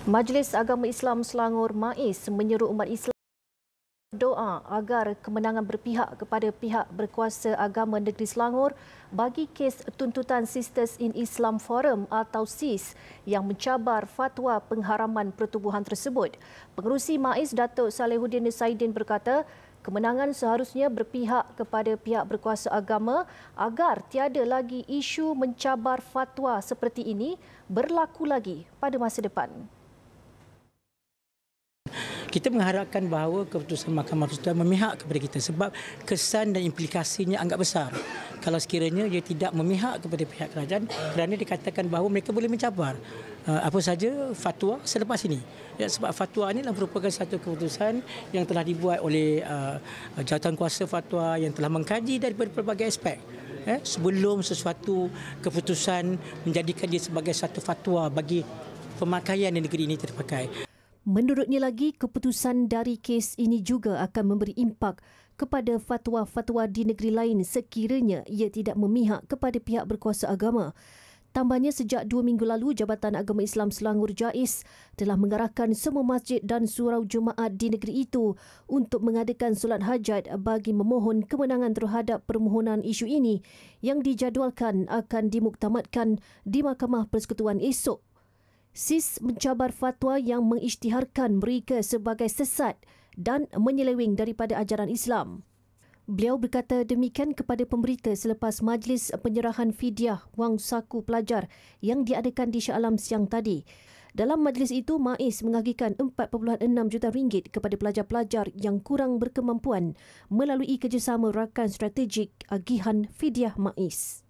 Majlis Agama Islam Selangor MAIS menyeru umat Islam berdoa agar kemenangan berpihak kepada pihak berkuasa agama negeri Selangor bagi kes tuntutan Sisters in Islam Forum atau SIS yang mencabar fatwa pengharaman pertubuhan tersebut. Pengerusi MAIS Datuk Salehuddin Saidin berkata, kemenangan seharusnya berpihak kepada pihak berkuasa agama agar tiada lagi isu mencabar fatwa seperti ini berlaku lagi pada masa depan. Kita mengharapkan bahawa keputusan Mahkamah Persekutuan memihak kepada kita sebab kesan dan implikasinya agak besar. Kalau sekiranya dia tidak memihak kepada pihak kerajaan kerana dikatakan bahawa mereka boleh mencabar apa saja fatwa selepas ini. Ya, sebab fatwa ini merupakan satu keputusan yang telah dibuat oleh jawatan kuasa fatwa yang telah mengkaji daripada pelbagai aspek. Sebelum sesuatu keputusan menjadikan dia sebagai satu fatwa bagi pemakaian di negeri ini terpakai. Menurutnya lagi, keputusan dari kes ini juga akan memberi impak kepada fatwa-fatwa di negeri lain sekiranya ia tidak memihak kepada pihak berkuasa agama. Tambahnya, sejak 2 minggu lalu, Jabatan Agama Islam Selangor JAIS telah mengarahkan semua masjid dan surau Jumaat di negeri itu untuk mengadakan solat hajat bagi memohon kemenangan terhadap permohonan isu ini yang dijadualkan akan dimuktamadkan di Mahkamah Persekutuan esok. SIS mencabar fatwa yang mengisytiharkan mereka sebagai sesat dan menyeleweng daripada ajaran Islam. Beliau berkata demikian kepada pemberita selepas majlis penyerahan fidyah wang saku pelajar yang diadakan di Shah Alam siang tadi. Dalam majlis itu, MAIS mengagikan 4.6 juta ringgit kepada pelajar-pelajar yang kurang berkemampuan melalui kerjasama rakan strategik agihan fidyah MAIS.